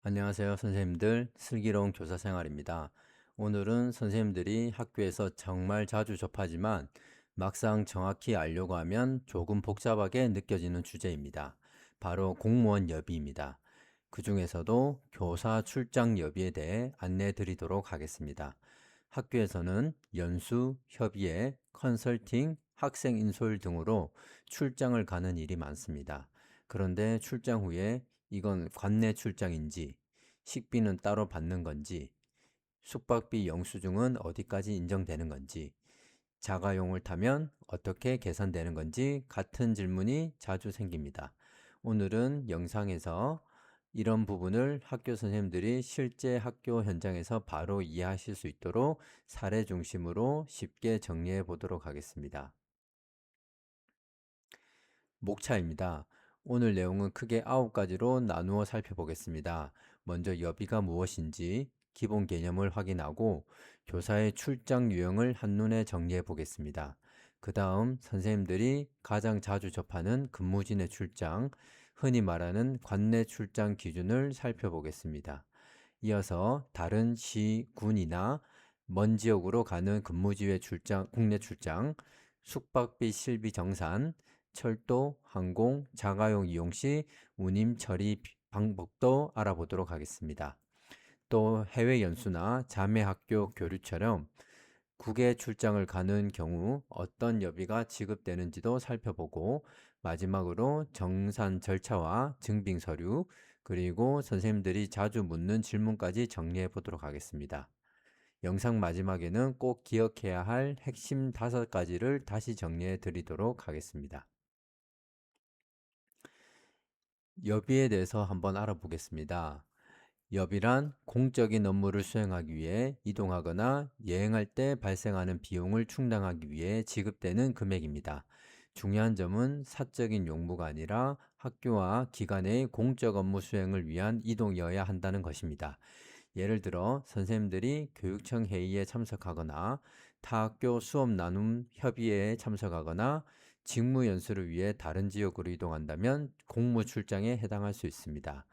안녕하세요, 선생님들. 슬기로운 교사 생활입니다. 오늘은 선생님들이 학교에서 정말 자주 접하지만 막상 정확히 알려고 하면 조금 복잡하게 느껴지는 주제입니다. 바로 공무원 여비입니다. 그 중에서도 교사 출장 여비에 대해 안내해 드리도록 하겠습니다. 학교에서는 연수, 협의회, 컨설팅, 학생 인솔 등으로 출장을 가는 일이 많습니다. 그런데 출장 후에 이건 관내 출장인지, 식비는 따로 받는 건지, 숙박비 영수증은 어디까지 인정되는 건지, 자가용을 타면 어떻게 계산되는 건지 같은 질문이 자주 생깁니다. 오늘은 영상에서 이런 부분을 학교 선생님들이 실제 학교 현장에서 바로 이해하실 수 있도록 사례 중심으로 쉽게 정리해 보도록 하겠습니다. 목차입니다. 오늘 내용은 크게 9가지로 나누어 살펴보겠습니다. 먼저 여비가 무엇인지 기본 개념을 확인하고 교사의 출장 유형을 한눈에 정리해 보겠습니다. 그 다음 선생님들이 가장 자주 접하는 근무진의 출장, 흔히 말하는 관내 출장 기준을 살펴보겠습니다. 이어서 다른 시, 군이나 먼 지역으로 가는 근무지의 출장, 국내 출장, 숙박비 실비 정산, 철도, 항공, 자가용 이용 시 운임 처리 방법도 알아보도록 하겠습니다. 또 해외 연수나 자매 학교 교류처럼 국외 출장을 가는 경우 어떤 여비가 지급되는지도 살펴보고 마지막으로 정산 절차와 증빙 서류 그리고 선생님들이 자주 묻는 질문까지 정리해 보도록 하겠습니다. 영상 마지막에는 꼭 기억해야 할 핵심 5가지를 다시 정리해 드리도록 하겠습니다. 여비에 대해서 한번 알아보겠습니다. 여비란 공적인 업무를 수행하기 위해 이동하거나 여행할 때 발생하는 비용을 충당하기 위해 지급되는 금액입니다. 중요한 점은 사적인 용무가 아니라 학교와 기관의 공적 업무 수행을 위한 이동이어야 한다는 것입니다. 예를 들어 선생님들이 교육청 회의에 참석하거나 타 학교 수업 나눔 협의회에 참석하거나 직무 연수를 위해 다른 지역으로 이동한다면 공무 출장에 해당할 수 있습니다.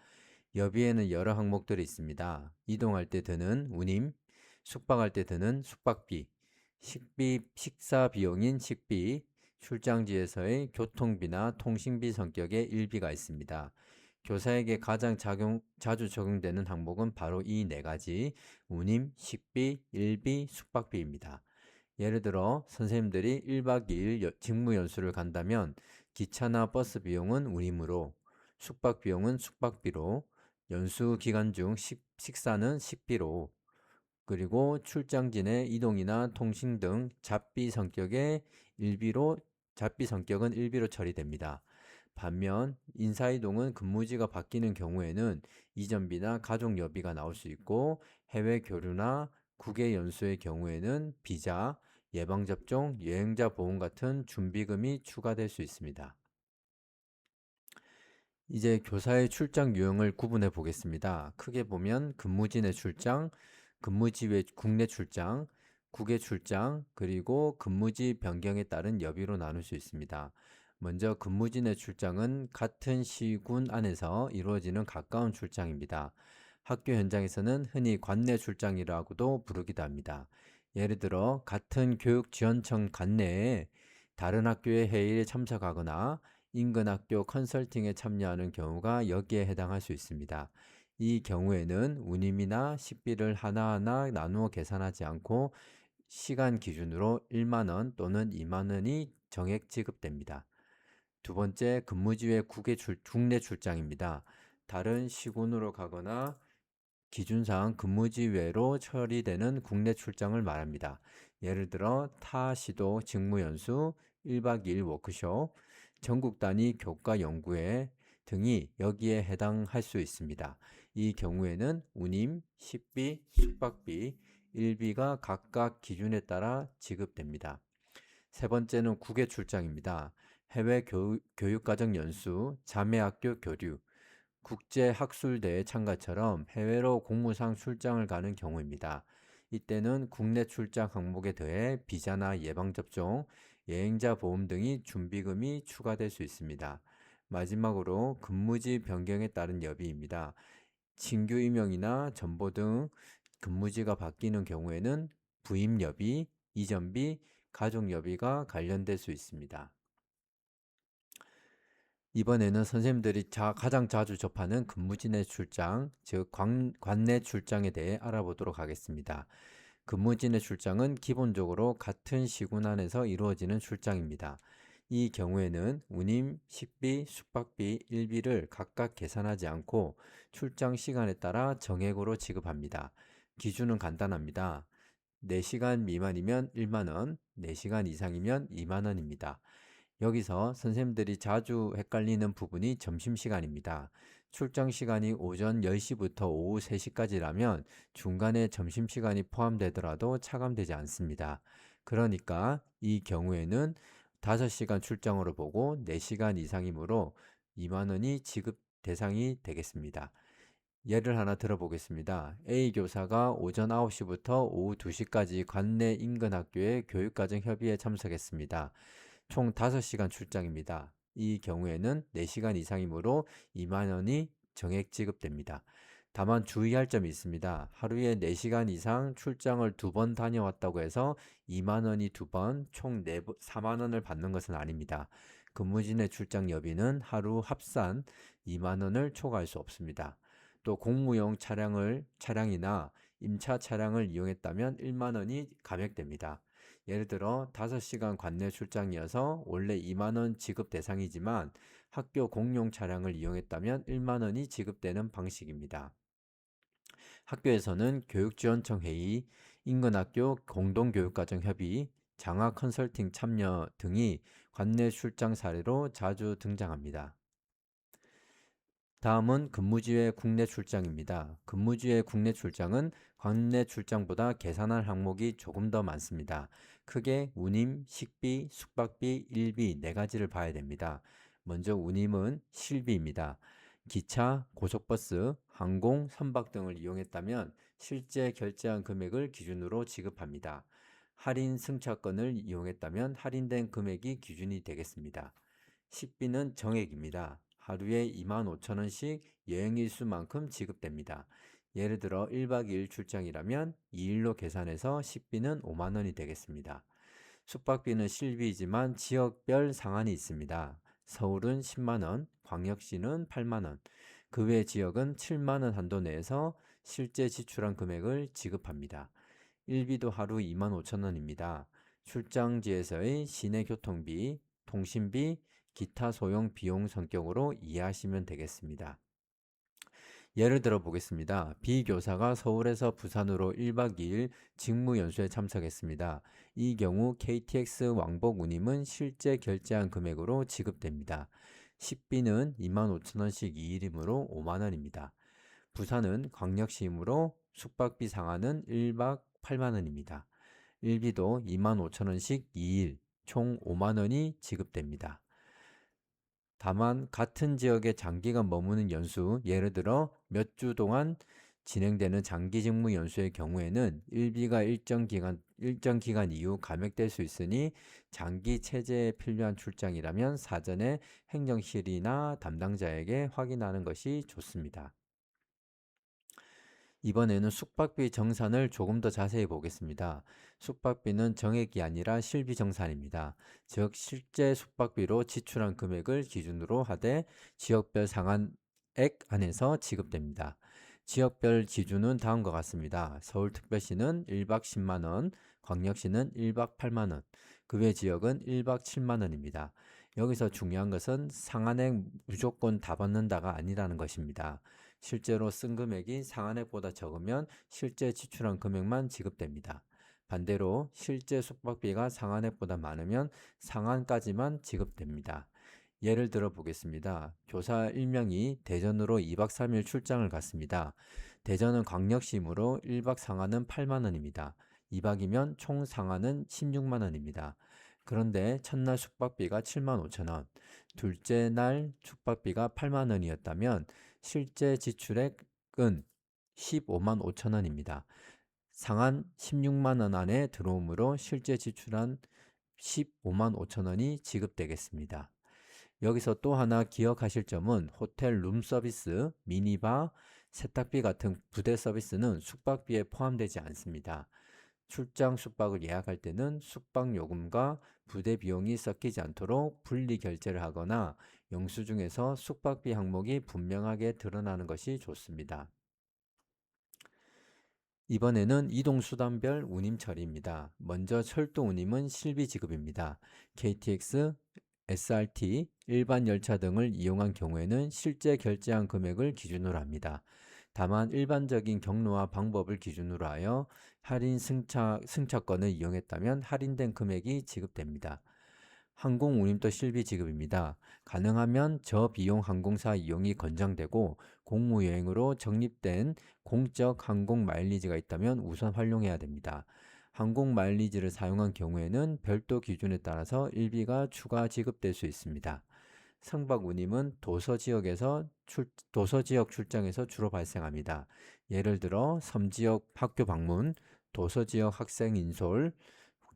여비에는 여러 항목들이 있습니다. 이동할 때 드는 운임, 숙박할 때 드는 숙박비, 식비, 식사 비용인 식비, 출장지에서의 교통비나 통신비 성격의 일비가 있습니다. 교사에게 가장 자주 적용되는 항목은 바로 이 4가지 운임, 식비, 일비, 숙박비입니다. 예를 들어 선생님들이 1박 2일 직무 연수를 간다면 기차나 버스 비용은 운임으로, 숙박 비용은 숙박비로, 연수 기간 중 식사는 식비로, 그리고 출장진의 이동이나 통신 등 잡비 성격은 일비로 처리됩니다. 반면 인사이동은 근무지가 바뀌는 경우에는 이전비나 가족 여비가 나올 수 있고 해외 교류나 국외 연수의 경우에는 비자, 예방접종, 여행자 보험 같은 준비금이 추가될 수 있습니다. 이제 교사의 출장 유형을 구분해 보겠습니다. 크게 보면 근무진의 출장, 근무지 외 국내 출장, 국외 출장, 그리고 근무지 변경에 따른 여비로 나눌 수 있습니다. 먼저 근무진의 출장은 같은 시군 안에서 이루어지는 가까운 출장입니다. 학교 현장에서는 흔히 관내 출장이라고도 부르기도 합니다. 예를 들어 같은 교육지원청 관내에 다른 학교의 회의에 참석하거나 인근 학교 컨설팅에 참여하는 경우가 여기에 해당할 수 있습니다. 이 경우에는 운임이나 식비를 하나하나 나누어 계산하지 않고 시간 기준으로 1만 원 또는 2만 원이 정액 지급됩니다. 두 번째, 근무지의 국내 출장입니다. 다른 시군으로 가거나 기준상 근무지 외로 처리되는 국내 출장을 말합니다. 예를 들어 타 시도 직무연수, 1박 2일 워크숍, 전국 단위 교과 연구회 등이 여기에 해당할 수 있습니다. 이 경우에는 운임, 식비, 숙박비, 일비가 각각 기준에 따라 지급됩니다. 세 번째는 국외 출장입니다. 해외 교육과정 연수, 자매학교 교류, 국제학술대회 참가처럼 해외로 공무상 출장을 가는 경우입니다. 이때는 국내 출장 항목에 더해 비자나 예방접종, 여행자 보험 등이 준비금이 추가될 수 있습니다. 마지막으로 근무지 변경에 따른 여비입니다. 신규 임용이나 전보 등 근무지가 바뀌는 경우에는 부임여비, 이전비, 가족여비가 관련될 수 있습니다. 이번에는 선생님들이 가장 자주 접하는 근무진의 출장, 즉 관내 출장에 대해 알아보도록 하겠습니다. 근무진의 출장은 기본적으로 같은 시군 안에서 이루어지는 출장입니다. 이 경우에는 운임, 식비, 숙박비, 일비를 각각 계산하지 않고 출장 시간에 따라 정액으로 지급합니다. 기준은 간단합니다. 4시간 미만이면 1만원, 4시간 이상이면 2만원입니다. 여기서 선생님들이 자주 헷갈리는 부분이 점심시간입니다. 출장 시간이 오전 10시부터 오후 3시까지라면 중간에 점심시간이 포함되더라도 차감되지 않습니다. 그러니까 이 경우에는 5시간 출장으로 보고 4시간 이상이므로 2만원이 지급 대상이 되겠습니다. 예를 하나 들어보겠습니다. A 교사가 오전 9시부터 오후 2시까지 관내 인근 학교의 교육과정 협의에 참석했습니다. 총 5시간 출장입니다. 이 경우에는 4시간 이상이므로 2만원이 정액 지급됩니다. 다만 주의할 점이 있습니다. 하루에 4시간 이상 출장을 2번 다녀왔다고 해서 2만원이 2번, 총 4만원을 받는 것은 아닙니다. 근무진의 출장 여비는 하루 합산 2만원을 초과할 수 없습니다. 또 공무용 차량이나 임차 차량을 이용했다면 1만원이 감액됩니다. 예를 들어 5시간 관내 출장이어서 원래 2만원 지급 대상이지만 학교 공용 차량을 이용했다면 1만원이 지급되는 방식입니다. 학교에서는 교육지원청 회의, 인근학교 공동교육과정 협의, 장학 컨설팅 참여 등이 관내 출장 사례로 자주 등장합니다. 다음은 근무지의 국내 출장입니다. 근무지의 국내 출장은 관내 출장보다 계산할 항목이 조금 더 많습니다. 크게 운임, 식비, 숙박비, 일비 4가지를 봐야 됩니다. 먼저 운임은 실비입니다. 기차, 고속버스, 항공, 선박 등을 이용했다면 실제 결제한 금액을 기준으로 지급합니다. 할인 승차권을 이용했다면 할인된 금액이 기준이 되겠습니다. 식비는 정액입니다. 하루에 25,000원씩 여행일수만큼 지급됩니다. 예를 들어 1박 2일 출장이라면 2일로 계산해서 식비는 5만원이 되겠습니다. 숙박비는 실비이지만 지역별 상한이 있습니다. 서울은 10만원, 광역시는 8만원, 그 외 지역은 7만원 한도 내에서 실제 지출한 금액을 지급합니다. 일비도 하루 25,000원입니다. 출장지에서의 시내 교통비, 통신비, 기타 소형 비용 성격으로 이해하시면 되겠습니다. 예를 들어 보겠습니다. B 교사가 서울에서 부산으로 1박 2일 직무연수에 참석했습니다. 이 경우 KTX 왕복 운임은 실제 결제한 금액으로 지급됩니다. 식비는 25,000원씩 2일이므로 5만원입니다. 부산은 광역시이므로 숙박비 상한은 1박 8만원입니다. 일비도 25,000원씩 2일, 총 5만원이 지급됩니다. 다만 같은 지역에 장기간 머무는 연수, 예를 들어 몇 주 동안 진행되는 장기 직무 연수의 경우에는 일비가 일정 기간 이후 감액될 수 있으니 장기 체제에 필요한 출장이라면 사전에 행정실이나 담당자에게 확인하는 것이 좋습니다. 이번에는 숙박비 정산을 조금 더 자세히 보겠습니다. 숙박비는 정액이 아니라 실비 정산입니다. 즉 실제 숙박비로 지출한 금액을 기준으로 하되 지역별 상한액 안에서 지급됩니다. 지역별 기준은 다음과 같습니다. 서울특별시는 1박 10만원, 광역시는 1박 8만원, 그 외 지역은 1박 7만원입니다. 여기서 중요한 것은 상한액 무조건 다 받는다가 아니라는 것입니다. 실제로 쓴 금액이 상한액보다 적으면 실제 지출한 금액만 지급됩니다. 반대로 실제 숙박비가 상한액보다 많으면 상한까지만 지급됩니다. 예를 들어 보겠습니다. 교사 1명이 대전으로 2박 3일 출장을 갔습니다. 대전은 광역시이므로 1박 상한은 8만원입니다. 2박이면 총 상한은 16만원입니다. 그런데 첫날 숙박비가 75,000원, 둘째 날 숙박비가 8만원이었다면 실제 지출액은 15만 5천원입니다. 상한 16만원 안에 들어오므로 실제 지출한 15만 5천원이 지급되겠습니다. 여기서 또 하나 기억하실 점은 호텔 룸서비스, 미니바, 세탁비 같은 부대 서비스는 숙박비에 포함되지 않습니다. 출장 숙박을 예약할 때는 숙박 요금과 부대 비용이 섞이지 않도록 분리 결제를 하거나 영수증에서 숙박비 항목이 분명하게 드러나는 것이 좋습니다. 이번에는 이동수단별 운임 처리입니다. 먼저 철도 운임은 실비 지급입니다. KTX, SRT, 일반 열차 등을 이용한 경우에는 실제 결제한 금액을 기준으로 합니다. 다만 일반적인 경로와 방법을 기준으로 하여 할인 승차권을 이용했다면 할인된 금액이 지급됩니다. 항공 운임도 실비 지급입니다. 가능하면 저비용 항공사 이용이 권장되고 공무여행으로 적립된 공적 항공 마일리지가 있다면 우선 활용해야 됩니다. 항공 마일리지를 사용한 경우에는 별도 기준에 따라서 일비가 추가 지급될 수 있습니다. 선박 운임은 도서 지역 출장에서 주로 발생합니다. 예를 들어 섬 지역 학교 방문, 도서 지역 학생 인솔,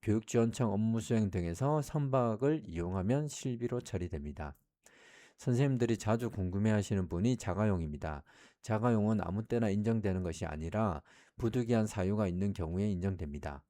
교육지원청 업무 수행 등에서 선박을 이용하면 실비로 처리됩니다. 선생님들이 자주 궁금해하시는 분이 자가용입니다. 자가용은 아무 때나 인정되는 것이 아니라 부득이한 사유가 있는 경우에 인정됩니다.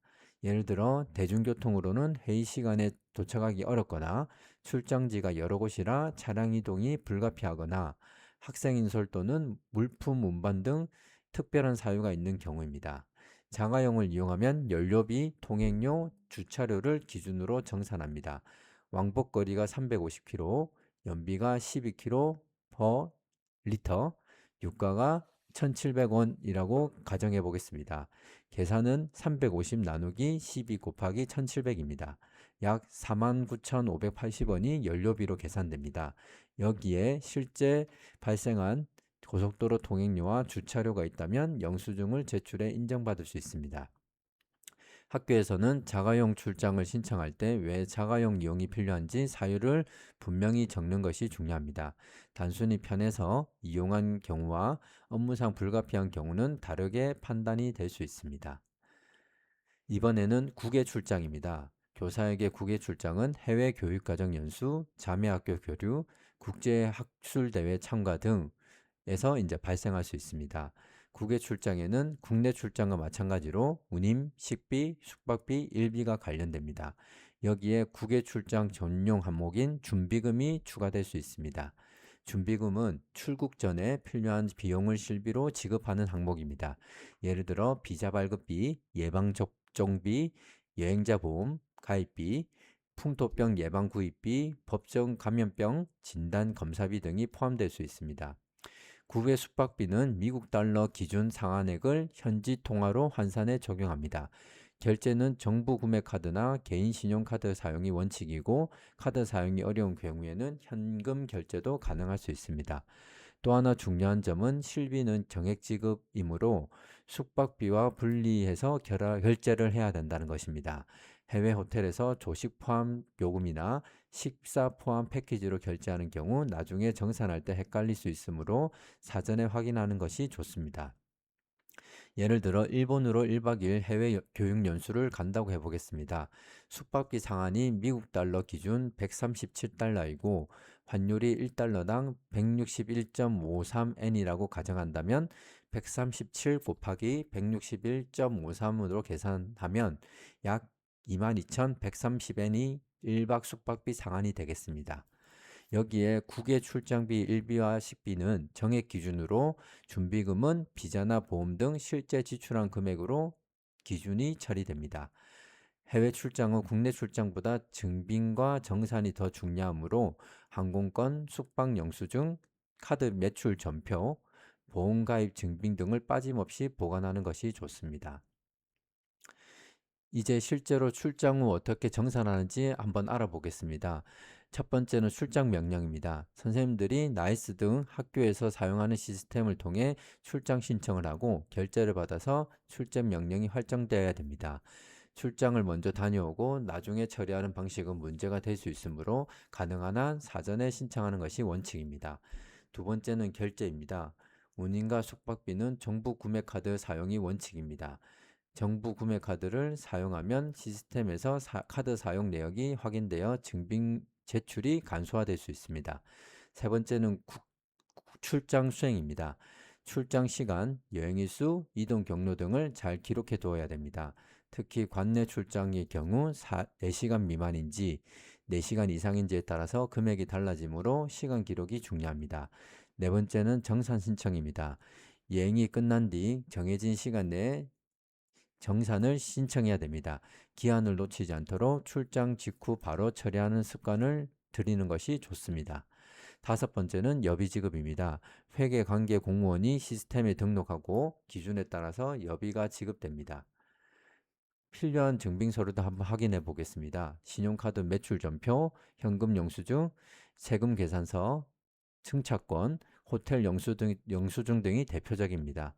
예를 들어 대중교통으로는 회의 시간에 도착하기 어렵거나 출장지가 여러 곳이라 차량 이동이 불가피하거나 학생 인솔 또는 물품 운반 등 특별한 사유가 있는 경우입니다. 자가용을 이용하면 연료비, 통행료, 주차료를 기준으로 정산합니다. 왕복거리가 350km, 연비가 12km per 리터, 유가가 1,700원이라고 가정해 보겠습니다. 계산은 350 나누기 12 곱하기 1,700입니다. 약 49,580원이 연료비로 계산됩니다. 여기에 실제 발생한 고속도로 통행료와 주차료가 있다면 영수증을 제출해 인정받을 수 있습니다. 학교에서는 자가용 출장을 신청할 때 왜 자가용 이용이 필요한지 사유를 분명히 적는 것이 중요합니다. 단순히 편해서 이용한 경우와 업무상 불가피한 경우는 다르게 판단이 될 수 있습니다. 이번에는 국외 출장입니다. 교사에게 국외 출장은 해외 교육과정 연수, 자매학교 교류, 국제학술대회 참가 등에서 이제 발생할 수 있습니다. 국외 출장에는 국내 출장과 마찬가지로 운임, 식비, 숙박비, 일비가 관련됩니다. 여기에 국외 출장 전용 항목인 준비금이 추가될 수 있습니다. 준비금은 출국 전에 필요한 비용을 실비로 지급하는 항목입니다. 예를 들어 비자 발급비, 예방접종비, 여행자 보험, 가입비, 풍토병 예방 구입비, 법정 감염병 진단 검사비 등이 포함될 수 있습니다. 국외 숙박비는 미국 달러 기준 상한액을 현지 통화로 환산해 적용합니다. 결제는 정부 구매 카드나 개인 신용카드 사용이 원칙이고 카드 사용이 어려운 경우에는 현금 결제도 가능할 수 있습니다. 또 하나 중요한 점은 실비는 정액 지급이므로 숙박비와 분리해서 결제를 해야 된다는 것입니다. 해외 호텔에서 조식 포함 요금이나 식사 포함 패키지로 결제하는 경우 나중에 정산할 때 헷갈릴 수 있으므로 사전에 확인하는 것이 좋습니다. 예를 들어 일본으로 1박 2일 해외 교육 연수를 간다고 해보겠습니다. 숙박비 상한이 미국 달러 기준 137달러이고 환율이 1달러당 161.53엔이라고 가정한다면 137 곱하기 161.53으로 계산하면 약 22,130엔이 1박 숙박비 상한이 되겠습니다. 여기에 국외 출장비 일비와 식비는 정액 기준으로 준비금은 비자나 보험 등 실제 지출한 금액으로 기준이 처리됩니다. 해외 출장은 국내 출장보다 증빙과 정산이 더 중요하므로 항공권, 숙박 영수증, 카드 매출 전표, 보험 가입 증빙 등을 빠짐없이 보관하는 것이 좋습니다. 이제 실제로 출장 후 어떻게 정산하는지 한번 알아보겠습니다. 첫 번째는 출장 명령입니다. 선생님들이 나이스 등 학교에서 사용하는 시스템을 통해 출장 신청을 하고 결제를 받아서 출장 명령이 활성되어야 됩니다. 출장을 먼저 다녀오고 나중에 처리하는 방식은 문제가 될 수 있으므로 가능한 한 사전에 신청하는 것이 원칙입니다. 두 번째는 결제입니다. 운임과 숙박비는 정부 구매 카드 사용이 원칙입니다. 정부 구매 카드를 사용하면 시스템에서 카드 사용 내역이 확인되어 증빙 제출이 간소화될 수 있습니다. 세 번째는 출장 수행입니다. 출장 시간, 여행 일수, 이동 경로 등을 잘 기록해 두어야 됩니다. 특히 관내 출장의 경우 4시간 미만인지 4시간 이상인지에 따라서 금액이 달라지므로 시간 기록이 중요합니다. 네 번째는 정산 신청입니다. 여행이 끝난 뒤 정해진 시간 내에 정산을 신청해야 됩니다. 기한을 놓치지 않도록 출장 직후 바로 처리하는 습관을 들이는 것이 좋습니다. 다섯 번째는 여비 지급입니다. 회계관계 공무원이 시스템에 등록하고 기준에 따라서 여비가 지급됩니다. 필요한 증빙서류도 한번 확인해 보겠습니다. 신용카드 매출전표, 현금 영수증, 세금 계산서, 승차권, 호텔 영수증 등이 대표적입니다.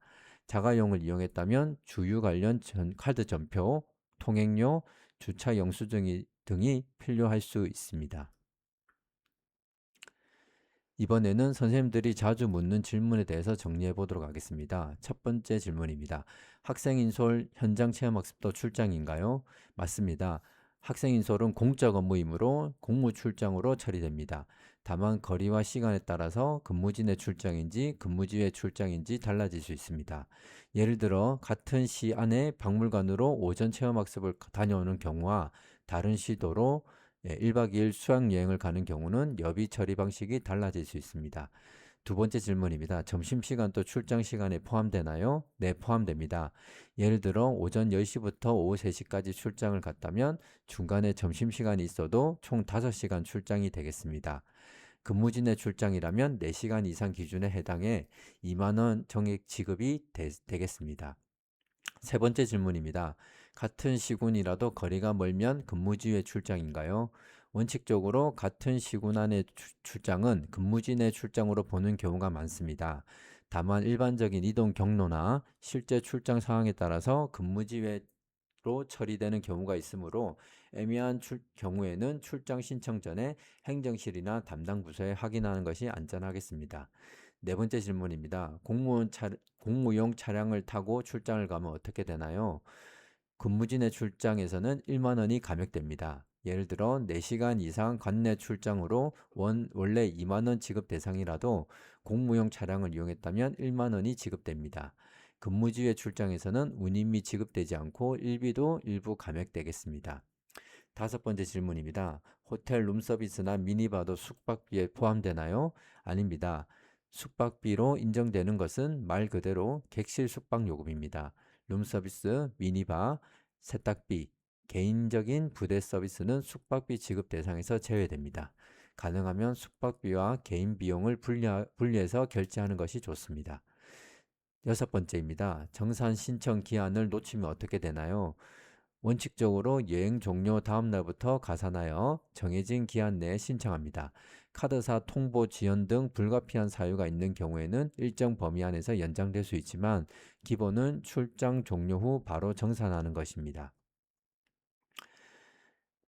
자가용을 이용했다면 주유 관련 카드 전표, 통행료, 주차 영수증 등이 필요할 수 있습니다. 이번에는 선생님들이 자주 묻는 질문에 대해서 정리해 보도록 하겠습니다. 첫 번째 질문입니다. 학생인솔 현장 체험학습도 출장인가요? 맞습니다. 학생인솔은 공적 업무이므로 공무 출장으로 처리됩니다. 다만 거리와 시간에 따라서 근무지 내 출장인지 근무지 외 출장인지 달라질 수 있습니다. 예를 들어 같은 시 안에 박물관으로 오전 체험학습을 다녀오는 경우와 다른 시도로 1박 2일 수학여행을 가는 경우는 여비 처리 방식이 달라질 수 있습니다. 두 번째 질문입니다. 점심시간도 출장 시간에 포함되나요? 네, 포함됩니다. 예를 들어 오전 10시부터 오후 3시까지 출장을 갔다면 중간에 점심시간이 있어도 총 5시간 출장이 되겠습니다. 근무지 내 출장이라면 4시간 이상 기준에 해당해 2만 원 정액 지급이 되겠습니다. 세 번째 질문입니다. 같은 시군이라도 거리가 멀면 근무지 외 출장인가요? 원칙적으로 같은 시군 안의 출장은 근무지 내 출장으로 보는 경우가 많습니다. 다만 일반적인 이동 경로나 실제 출장 상황에 따라서 근무지 외로 처리되는 경우가 있으므로 애매한 경우에는 출장 신청 전에 행정실이나 담당 부서에 확인하는 것이 안전하겠습니다. 네 번째 질문입니다. 공무용 차량을 타고 출장을 가면 어떻게 되나요? 근무지 내 출장에서는 1만 원이 감액됩니다. 예를 들어 4시간 이상 관내 출장으로 원래 2만 원 지급 대상이라도 공무용 차량을 이용했다면 1만 원이 지급됩니다. 근무지 외 출장에서는 운임이 지급되지 않고 일비도 일부 감액되겠습니다. 다섯 번째 질문입니다. 호텔 룸서비스나 미니바도 숙박비에 포함되나요? 아닙니다. 숙박비로 인정되는 것은 말 그대로 객실 숙박 요금입니다. 룸서비스, 미니바, 세탁비, 개인적인 부대 서비스는 숙박비 지급 대상에서 제외됩니다. 가능하면 숙박비와 개인 비용을 분리해서 결제하는 것이 좋습니다. 여섯 번째입니다. 정산 신청 기한을 놓치면 어떻게 되나요? 원칙적으로 여행 종료 다음 날부터 가산하여 정해진 기한 내에 신청합니다. 카드사 통보 지연 등 불가피한 사유가 있는 경우에는 일정 범위 안에서 연장될 수 있지만 기본은 출장 종료 후 바로 정산하는 것입니다.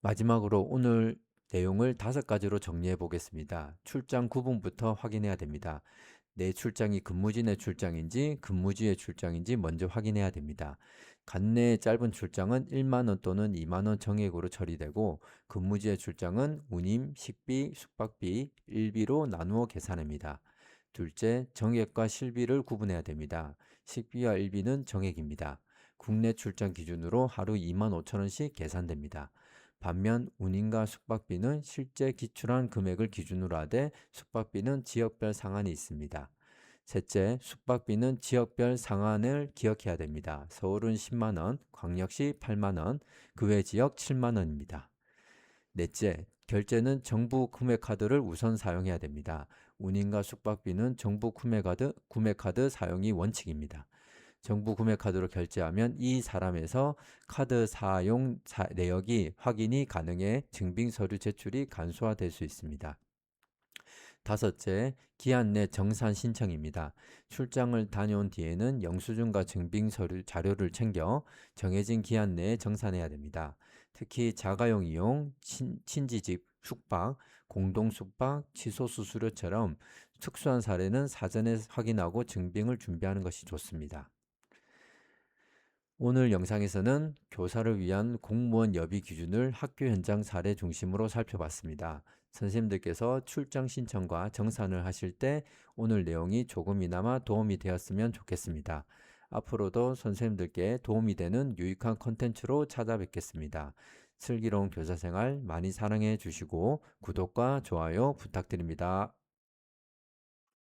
마지막으로 오늘 내용을 5가지로 정리해 보겠습니다. 출장 구분부터 확인해야 됩니다. 내 출장이 근무지 내 출장인지 근무지의 출장인지 먼저 확인해야 됩니다. 간내 짧은 출장은 1만 원 또는 2만 원 정액으로 처리되고 근무지의 출장은 운임, 식비, 숙박비, 일비로 나누어 계산합니다. 둘째, 정액과 실비를 구분해야 됩니다. 식비와 일비는 정액입니다. 국내 출장 기준으로 하루 2만 5천 원씩 계산됩니다. 반면 운임과 숙박비는 실제 기출한 금액을 기준으로 하되 숙박비는 지역별 상한이 있습니다. 셋째, 숙박비는 지역별 상한을 기억해야 됩니다. 서울은 10만 원, 광역시 8만 원, 그 외 지역 7만 원입니다. 넷째, 결제는 정부 구매카드를 우선 사용해야 됩니다. 운임과 숙박비는 정부 구매카드 사용이 원칙입니다. 정부 구매카드로 결제하면 이 사람에서 카드 사용 내역이 확인이 가능해 증빙서류 제출이 간소화될 수 있습니다. 다섯째, 기한 내 정산 신청입니다. 출장을 다녀온 뒤에는 영수증과 증빙서류 자료를 챙겨 정해진 기한 내에 정산해야 됩니다. 특히 자가용 이용, 친지집 숙박, 공동 숙박, 취소 수수료처럼 특수한 사례는 사전에 확인하고 증빙을 준비하는 것이 좋습니다. 오늘 영상에서는 교사를 위한 공무원 여비 기준을 학교 현장 사례 중심으로 살펴봤습니다. 선생님들께서 출장 신청과 정산을 하실 때 오늘 내용이 조금이나마 도움이 되었으면 좋겠습니다. 앞으로도 선생님들께 도움이 되는 유익한 컨텐츠로 찾아뵙겠습니다. 슬기로운 교사생활 많이 사랑해 주시고 구독과 좋아요 부탁드립니다.